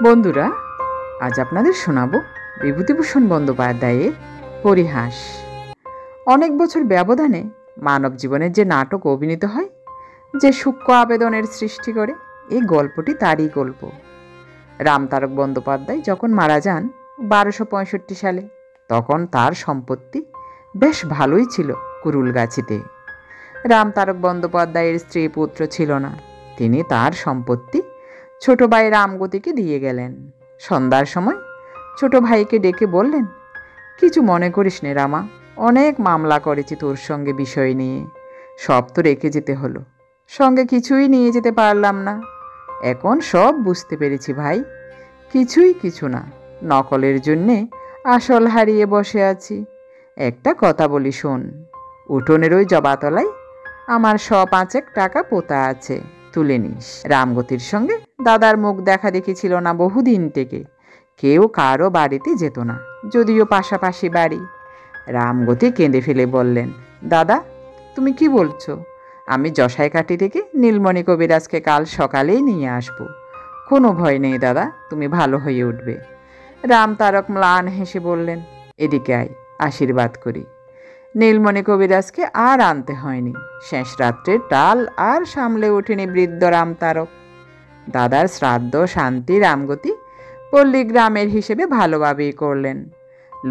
বন্ধুরা, আজ আপনাদের শোনাব বিভূতিভূষণ বন্দ্যোপাধ্যায়ের পরিহাস। অনেক বছর ব্যবধানে মানব জীবনের যে নাটক অভিনীত হয়, যে সূক্ষ্ম আবেদনের সৃষ্টি করে, এই গল্পটি তারই গল্প। রামতারক বন্দ্যোপাধ্যায় যখন মারা যান 1265 সালে, তখন তার সম্পত্তি বেশ ভালোই ছিল কুরুলগাছিতে। রামতারক বন্দ্যোপাধ্যায়ের স্ত্রী পুত্র ছিল না। তিনি তার সম্পত্তি ছোট ভাই রামগতিকে দিয়ে গেলেন। সন্ধ্যার সময় ছোট ভাইকে ডেকে বললেন, কিছু মনে করিস নে রামা, অনেক মামলা করেছি তোর সঙ্গে বিষয় নিয়ে, সব তো রেখে যেতে হলো, সঙ্গে কিছুই নিয়ে যেতে পারলাম না। এখন সব বুঝতে পেরেছি ভাই, কিছুই কিছু না, নকলের জন্যে আসল হারিয়ে বসে আছি। একটা কথা বলি শোন, উঠোনের ওই জবাতলায় আমার 105 টাকা পোতা আছে, তুলে নিস। রামগতির সঙ্গে দাদার মুখ দেখা দেখি ছিল না বহুদিন থেকে। কেউ কারো বাড়িতে যেত না, যদিও পাশাপাশি বাড়ি। রামগতি কেঁদে ফেলে বললেন, দাদা তুমি কি বলছো? আমি জসাইকাঠি থেকে নীলমণি কবিরাজকে কাল সকালেই নিয়ে আসব। কোনো ভয় নেই দাদা, তুমি ভালো হয়ে উঠবে। রামতারক ম্লান হেসে বললেন, এদিকে আয়, আশীর্বাদ করি। নীলমণি কবিরাজকে আর আনতে হয়নি। শেষ রাত্রের টাল আর সামলে ওঠেনি বৃদ্ধ রামতারক। দাদার শ্রাদ্ধ শান্তি রামগতি পল্লীগ্রামের হিসেবে ভালোভাবেই করলেন।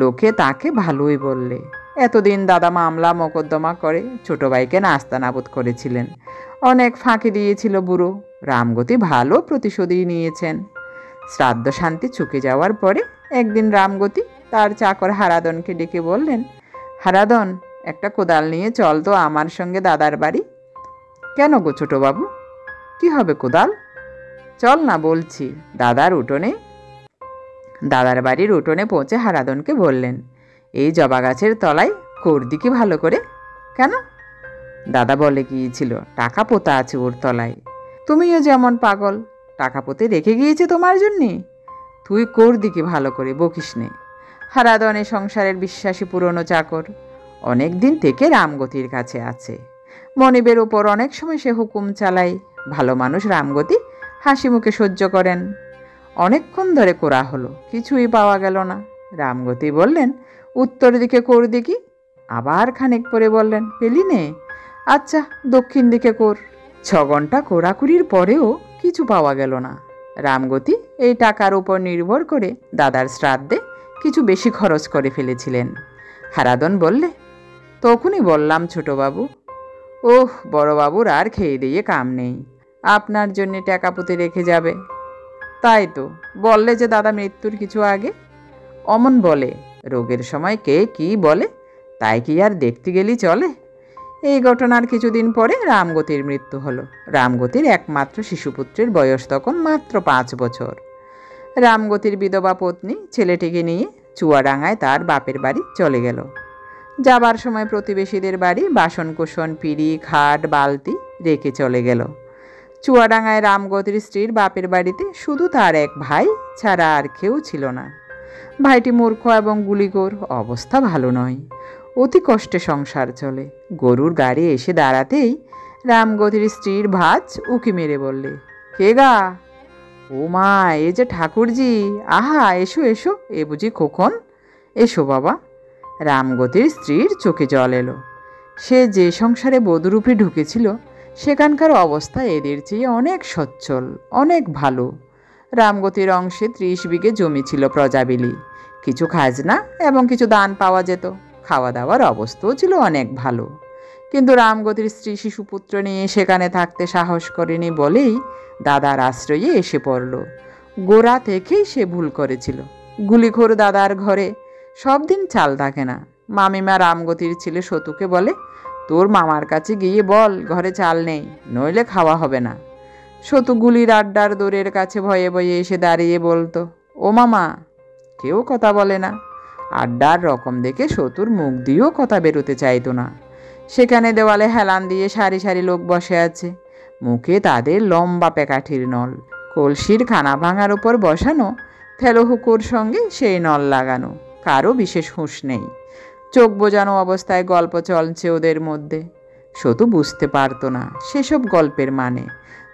লোকে তাকে ভালোই বললে। এতদিন দাদা মামলা মোকদ্দমা করে ছোট ভাইকে নাস্তানাবুদ করেছিলেন, অনেক ফাঁকি দিয়েছিল বুড়ো। রামগতি ভালো প্রতিশোধই নিয়েছেন। শ্রাদ্ধ শান্তি চুকে যাওয়ার পরে একদিন রামগতি তার চাকর হারাদনকে ডেকে বললেন, হারাদন, একটা কোদাল নিয়ে চল তো আমার সঙ্গে দাদার বাড়ি। কেন গো ছোটবাবু, কি হবে কোদাল? চল না বলছি। দাদার বাড়ির উঠোনে পৌঁছে হারাদনকে বললেন, এই জবা গাছের তলায় করদি কি ভালো করে? কেন? দাদা বলে গিয়েছিল টাকা পোতা আছে ওর তলায়। তুমিও যেমন পাগল, টাকা পোতে রেখে গিয়েছে তোমার জন্যে। তুই করদি কি ভালো করে, বকিস নে। হারাদন এ সংসারের বিশ্বাসী পুরনো চাকর, অনেক দিন থেকে রামগতির কাছে আছে। মনিবের ওপর অনেক সময় সে হুকুম চালায়। ভালো মানুষ রামগতি হাসি মুখে সহ্য করেন। অনেকক্ষণ ধরে কোরা হলো, কিছুই পাওয়া গেল না। রামগতি বললেন, উত্তর দিকে কোর দেখি। আবার খানিক পরে বললেন, পেলি নে? আচ্ছা, দক্ষিণ দিকে কোর। 6 ঘন্টা কোরাকুরির পরেও কিছু পাওয়া গেল না। রামগতি এই টাকার উপর নির্ভর করে দাদার শ্রাদ্ধে কিছু বেশি খরচ করে ফেলেছিলেন। হারাদন বললে, তখনই বললাম ছোটবাবু। ওহ, বড়বাবুর আর খেয়ে দিয়ে কাম নেই, আপনার জন্যে টাকা পুঁতে রেখে যাবে। তাই তো বললে যে দাদা মৃত্যুর কিছু আগে। অমন বলে, রোগের সময় কে কি বলে, তাই কি আর দেখতে গেলি চলে? এই ঘটনার কিছুদিন পরে রামগতির মৃত্যু হলো। রামগতির একমাত্র শিশুপুত্রের বয়স তখন মাত্র 5 বছর। রামগতির বিধবা পত্নী ছেলেটিকে নিয়ে চুয়াডাঙ্গায় তার বাপের বাড়ি চলে গেল। যাবার সময় প্রতিবেশীদের বাড়ি বাসনকোসন, পিঁড়ি, খাট, বালতি রেখে চলে গেল। চুয়াডাঙ্গায় রামগতির স্ত্রীর বাপের বাড়িতে শুধু তার এক ভাই ছাড়া আর কেউ ছিল না। ভাইটি মূর্খ এবং গুলিখোর, অবস্থা ভালো নয়। অতি কষ্টে সংসার চলে। গরুর গাড়ি এসে দাঁড়াতেই রামগতির স্ত্রীর ভাজ উকি মেরে বললে, কে গা? ও মা, এ যে ঠাকুরজি। আহা, এসো এসো, এ বুঝি খোকন? এসো বাবা। রামগতির স্ত্রীর চোখে জল এলো। সে যে সংসারে বধূরূপে ঢুকেছিল, সেখানকার অবস্থা এদের চেয়ে অনেক সচ্ছল, অনেক ভালো। রামগতির অংশে 30 বিঘে জমি ছিল প্রজাবিলি। কিছু খাজনা এবং কিছু দান পাওয়া যেত। খাওয়া দাওয়ার অবস্থাও ছিল অনেক ভালো। কিন্তু রামগতির স্ত্রী শিশুপুত্র নিয়ে সেখানে থাকতে সাহস করেনি বলেই দাদার আশ্রয়ে এসে পড়ল। গোড়া থেকেই সে ভুল করেছিল। গুলিখোর দাদার ঘরে সব দিন চাল থাকে না। মামিমা রামগতির ছেলে সতুকে বলে, তোর মামার কাছে গিয়ে বল ঘরে চাল নেই, নইলে খাওয়া হবে না। সতু গুলির আড্ডার দোরের কাছে ভয়ে ভয়ে এসে দাঁড়িয়ে বলতো, ও মামা। কেউ কথা বলে না। আড্ডার রকম দেখে সতুর মুখ দিয়েও কথা বেরোতে চাইতো না। সেখানে দেওয়ালে হেলান দিয়ে সারি সারি লোক বসে আছে। মুখে তাদের লম্বা পেকাঠির নল, কলসির খানা ভাঙার উপর বসানো থেলোহুকোর সঙ্গে সেই নল লাগানো। কারো বিশেষ হুঁশ নেই। চোখ বোঝানো অবস্থায় গল্প চলছে ওদের মধ্যে। সতু বুঝতে পারতো না সেসব গল্পের মানে।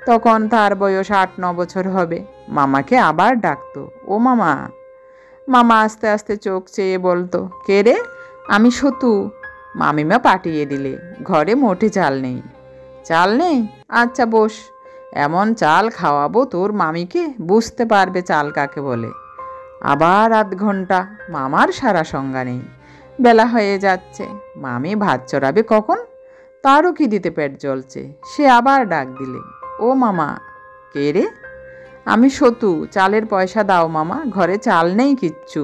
তখন তার বয়স 8-9 বছর হবে। মামাকে আবার ডাকতো, ও মামা। মামা আস্তে আস্তে চোখ চেয়ে বলতো, কে রে? আমি সতু। মামিমা পাঠিয়ে দিলে, ঘরে মোটে চাল নেই। চাল নেই? আচ্ছা বস, এমন চাল খাওয়াবো তোর মামিকে, বুঝতে পারবে চাল কাকে বলে। আবার আধ ঘন্টা, মামার সারা সংজ্ঞা নেই। বেলা হয়ে যাচ্ছে, মামি ভাত চড়াবে কখন? তারও কি দিতে পেট জ্বলছে। সে আবার ডাক দিলে, ও মামা। কে রে? আমি সতু, চালের পয়সা দাও মামা, ঘরে চাল নেই কিচ্ছু।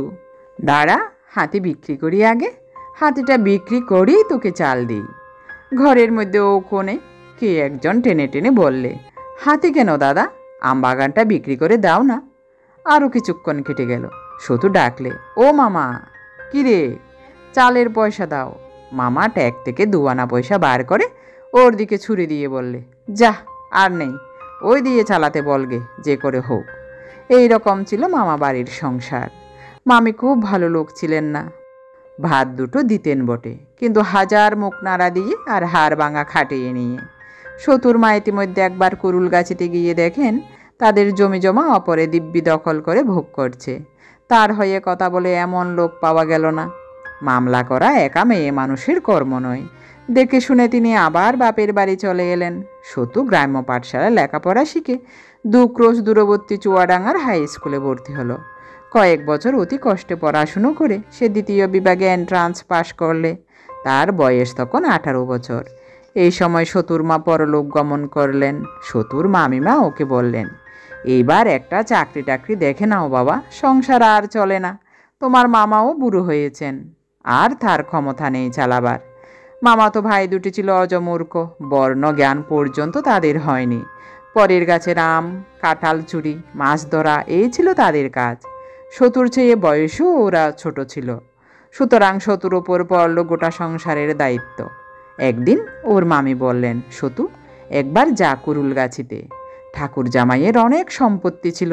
দাঁড়া, হাতি বিক্রি করি আগে, হাতিটা বিক্রি করেই তোকে চাল দিই। ঘরের মধ্যে ও কোণে কে একজন টেনে টেনে বললে, হাতি কেন দাদা, আমবাগানটা বিক্রি করে দাও না। আরও কিছুক্ষণ কেটে গেল। সতু ডাকলে, ও মামা। কি রে? চালের পয়সা দাও। মামা ট্যাগ থেকে 2 আনা পয়সা বার করে ওর দিকে ছুরি দিয়ে বললে, যা, আর নেই, ওই দিয়ে চালাতে বলগে যে করে হোক। এই রকম ছিল মামা বাড়ির সংসার। মামি খুব ভালো লোক ছিলেন না। ভাত দুটো দিতেন বটে, কিন্তু হাজার মুখ নাড়া দিয়ে আর হাড় ভাঙা খাটিয়ে নিয়ে। সতুর মা ইতিমধ্যে একবার কুরুল গাছিতে গিয়ে দেখেন তাদের জমি জমা অপরে দিব্যি দখল করে ভোগ করছে। তার হয়ে কথা বলে এমন লোক পাওয়া গেল না। মামলা করা একা মেয়ে মানুষের কর্ম নয়। দেখে শুনে তিনি আবার বাপের বাড়ি চলে এলেন। সতু গ্রাম্য পাঠশালায় লেখাপড়া শিখে 2 ক্রোশ দূরবর্তী চুয়াডাঙ্গার হাই স্কুলে ভর্তি হলো। কয়েক বছর অতি কষ্টে পড়াশুনো করে সে 2য় বিভাগে এন্ট্রান্স পাশ করলে। তার বয়স তখন 18 বছর। এই সময় সতুর মা পরলোক গমন করলেন। সতুর মামিমা ওকে বললেন, এইবার একটা চাকরি টাকরি দেখে নাও বাবা, সংসার আর চলে না। তোমার মামাও বুড়ো হয়েছেন, আর তার ক্ষমতা নেই চালাবার। মামাতো ভাই দুটি ছিল অজমূর্খ, বর্ণ জ্ঞান পর্যন্ত তাদের হয়নি। পরের গাছের আম, কাঁঠাল চুরি, মাছ ধরা, এই ছিল তাদের কাজ। সতুর চেয়ে বয়সও ওরা ছোট ছিল, সুতরাং সতুর ওপর পড়ল গোটা সংসারের দায়িত্ব। একদিন ওর মামি বললেন, সতু, একবার যা কুরুল গাছিতে। ঠাকুর জামাইয়ের অনেক সম্পত্তি ছিল।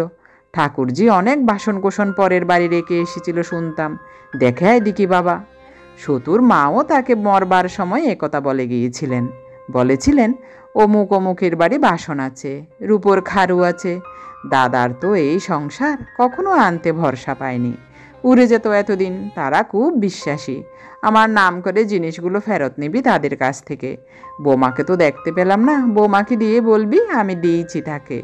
ঠাকুরজি অনেক বাসনকোসন পরের বাড়ি রেখে এসেছিল শুনতাম, দেখে আয় দিকি বাবা। সতুর মাও তাকে মরবার সময় একথা বলে গিয়েছিলেন। বলেছিলেন, অমুক অমুকের বাড়ি বাসন আছে, রূপোর খারু আছে। দাদার তো এই সংসার কখনো আনতে ভরসা পায়নি, উড়ে যেত এতদিন। তারা খুব বিশ্বাসী। আমার নাম করে জিনিসগুলো ফেরত নিবি তাদের কাছ থেকে। বৌমাকে তো দেখতে পেলাম না, বৌমাকে দিয়ে বলবি আমি দিয়েছি তাকে।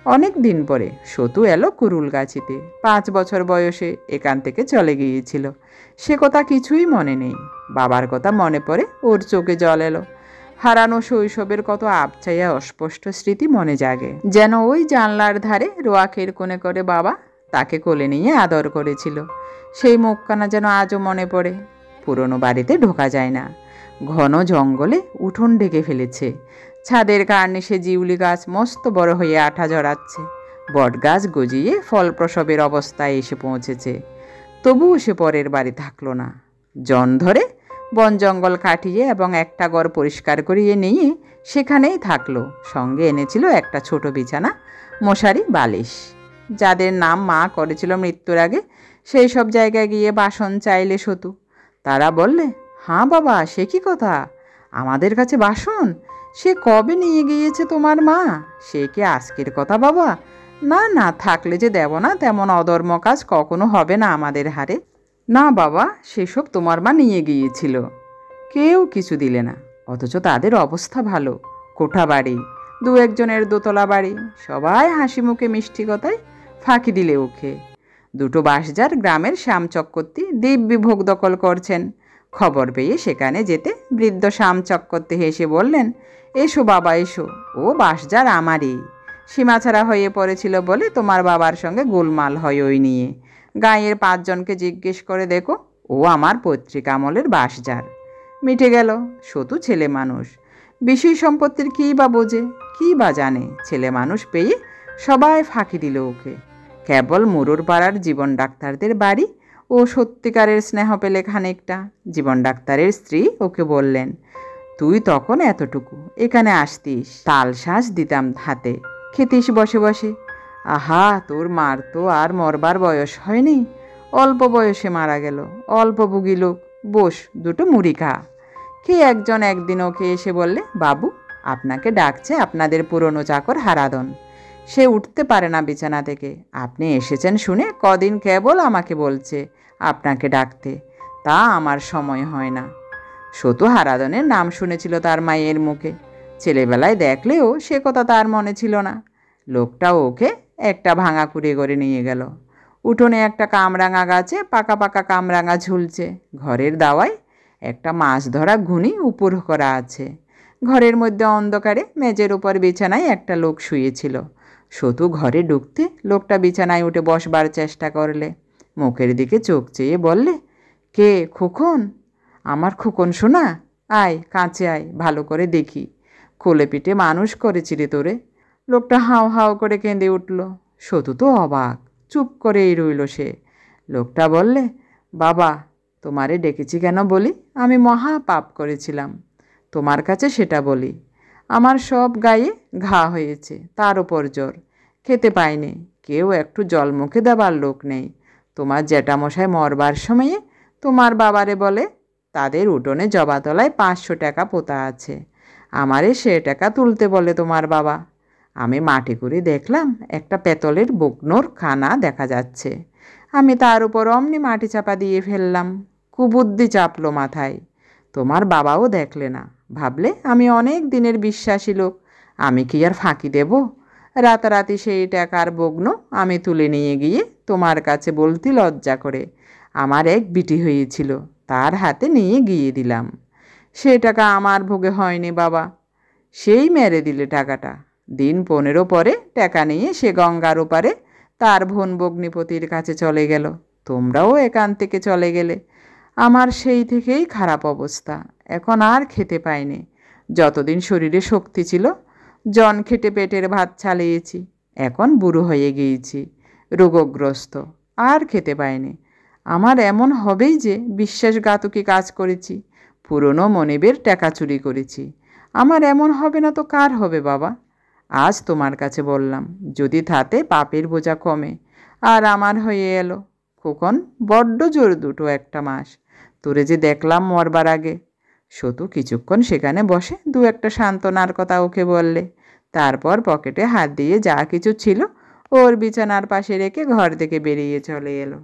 অনেক দিন পরে সতু এলো কুরুল গাছিতে। 5 বছর বয়সে এখান থেকে চলে গিয়েছিল। সে কথা কিছুই মনে নেই। বাবার কথা মনে পড়ে ওর চোখে জল এলো। হারানো শৈশবের কত আবছাইয়া অস্পষ্ট স্মৃতি মনে জাগে। যেন ওই জানলার ধারে রোয়াকের কোণে করে বাবা তাকে কোলে নিয়ে আদর করেছিল। সেই মুখখানা যেন আজও মনে পড়ে। পুরনো বাড়িতে ঢোকা যায় না। ঘন জঙ্গলে উঠোন ঢেকে ফেলেছে। ছাদের কার্নিশে জিউলি গাছ মস্ত বড় হয়ে আঠা জড়াচ্ছে। বট গাছ গজিয়ে ফল প্রসবের অবস্থায় এসে পৌঁছেছে। তবুও সে পরের বাড়ি থাকলো না। জন ধরে বন জঙ্গল কাটিয়ে এবং একটা ঘর পরিষ্কার করিয়ে নিয়ে সেখানেই থাকলো। সঙ্গে এনেছিল একটা ছোট বিছানা, মশারি, বালিশ। যাদের নাম মা করেছিল মৃত্যুর আগে, সেই সব জায়গায় গিয়ে বাসন চাইলে সতু। তারা বললে, হাঁ বাবা, সে কি কথা, আমাদের কাছে বাসন? সে কবে নিয়ে গিয়েছে তোমার মা? সে কি আজকের কথা বাবা? না না, থাকলে যে দেব না, তেমন অধর্ম কাজ কখনো হবে না আমাদের হারে। না বাবা, সেসব তোমার মা নিয়ে গিয়েছিল। কেউ কিছু দিলে না, অথচ তাদের অবস্থা ভালো। কোঠা বাড়ি, 2-1 জনের দোতলা বাড়ি। সবাই হাসি মুখে মিষ্টি কথায় ফাঁকি দিলে ওকে। 2টো বাঁশঝাড় গ্রামের শ্যাম চক্রবর্তী দিব্যি ভোগ দখল করছেন। খবর পেয়ে সেখানে যেতে বৃদ্ধ শ্যাম চক্রবর্তী হেসে বললেন, এসো বাবা এসো, ও বাঁশঝাড় আমারই। সীমাছাড়া হয়ে পড়েছিল বলে তোমার বাবার সঙ্গে গোলমাল হয় ওই নিয়ে। গাঁয়ের 5 জনকে জিজ্ঞেস করে দেখো, ও আমার পৈতৃক আমলের বাঁশঝাড়। মিটে গেল। সতু ছেলে মানুষ, বিষয় সম্পত্তির কী বা বোঝে, কী বা জানে। ছেলে মানুষ পেয়ে সবাই ফাঁকি দিল ওকে। কেবল মুরুর পাড়ার জীবন ডাক্তারদের বাড়ি ও সত্যিকারের স্নেহ পেলে খানিকটা। জীবন ডাক্তারের স্ত্রী ওকে বললেন, তুই তখন এতটুকু, এখানে আসতিস, তাল শাঁস দিতাম হাতে, খেতিস বসে বসে। আহা, তোর মার তো আর মরবার বয়স হয়নি, অল্প বয়সে মারা গেল। অল্প ভুগি লোক, বস, 2টো মুড়ি খা। কে একজন একদিন ওকে এসে বললে, বাবু আপনাকে ডাকছে আপনাদের পুরনো চাকর হারাধন। সে উঠতে পারে না বিছানা থেকে। আপনি এসেছেন শুনে কদিন কেবল আমাকে বলছে আপনাকে ডাকতে, তা আমার সময় হয় না। সতু হারাধনের নাম শুনেছিল তার মায়ের মুখে, ছেলেবেলায় দেখলেও সে কথা তার মনে ছিল না। লোকটা ওকে একটা ভাঙা কুড়ে করে নিয়ে গেল। উঠোনে একটা কামরাঙা গাছে পাকা পাকা কামরাঙা ঝুলছে। ঘরের দাওয়ায় একটা মাছ ধরা ঘুনি উপর করা আছে। ঘরের মধ্যে অন্ধকারে মেঝের উপর বিছানায় একটা লোক শুয়েছিল। সতু ঘরে ঢুকতে লোকটা বিছানায় উঠে বসবার চেষ্টা করলে, মুখের দিকে চোখ চেয়ে বললে, কে খোকন? আমার খোকন শোনা, আয় কাছে আয়, ভালো করে দেখি। কোলে পিঠে মানুষ করেছিলি তোরে। লোকটা হাও হাও করে কেঁদে উঠল। সতু তো অবাক, চুপ করেই রইল সে। লোকটা বললে, বাবা, তোমারে ডেকেছি কেন বলি? আমি মহা পাপ করেছিলাম, তোমার কাছে সেটা বলি। আমার সব গায়ে ঘা হয়েছে, তার ওপর জ্বর, খেতে পাইনি, কেউ একটু জল মুখে দেবার লোক নেই। তোমার জ্যাঠামশাই মরবার সময়ে তোমার বাবারে বলে তাদের উঠোনে জবাতলায় 500 টাকা পোতা আছে, আমারে সে টাকা তুলতে বলে তোমার বাবা। আমি মাটি করে দেখলাম একটা পেতলের বকনোর খানা দেখা যাচ্ছে। আমি তার উপর অমনি মাটি চাপা দিয়ে ফেললাম। কুবুদ্ধি চাপলো মাথায়। তোমার বাবাও দেখলে না, ভাবলে আমি অনেক দিনের বিশ্বাসী লোক, আমি কি আর ফাঁকি দেব? রাতারাতি সেই টাকার বগ্ন আমি তুলে নিয়ে গিয়ে তোমার কাছে বলতে লজ্জা করে আমার এক বিটি হয়েছিল, তার হাতে নিয়ে গিয়ে দিলাম। সে টাকা আমার ভোগে হয়নি বাবা, সেই মেরে দিলে টাকাটা। দিন 15 পরে টাকা নিয়ে সে গঙ্গার ওপারে তার ভন ভগ্নিপতির কাছে চলে গেল। তোমরাও এখান থেকে চলে গেলে। আমার সেই থেকেই খারাপ অবস্থা, এখন আর খেতে পাইনি। যতদিন শরীরে শক্তি ছিল জন খেটে পেটের ভাত চালিয়েছি, এখন বুড়ো হয়ে গিয়েছি, রোগগ্রস্ত, আর খেতে পাইনি। আমার এমন হবেই যে বিশ্বাসঘাতকী কাজ করেছি, পুরনো মনিবের টাকা চুরি করেছি। আমার এমন হবে না তো কার হবে বাবা? আজ তোমার কাছে বললাম, যদি তাতে পাপের বোঝা কমে। আর আমার হয়ে এলো। খোকন বড্ড জোর দুটো একটা মাস, তোরে যে দেখলাম মরবার আগে। সতু কিছুক্ষণ সেখানে বসে দু একটা সান্ত্বনার কথা ওকে বললে, তারপর পকেটে হাত দিয়ে যা কিছু ছিল ওর বিছানার পাশে রেখে ঘর থেকে বেরিয়ে চলে এলো।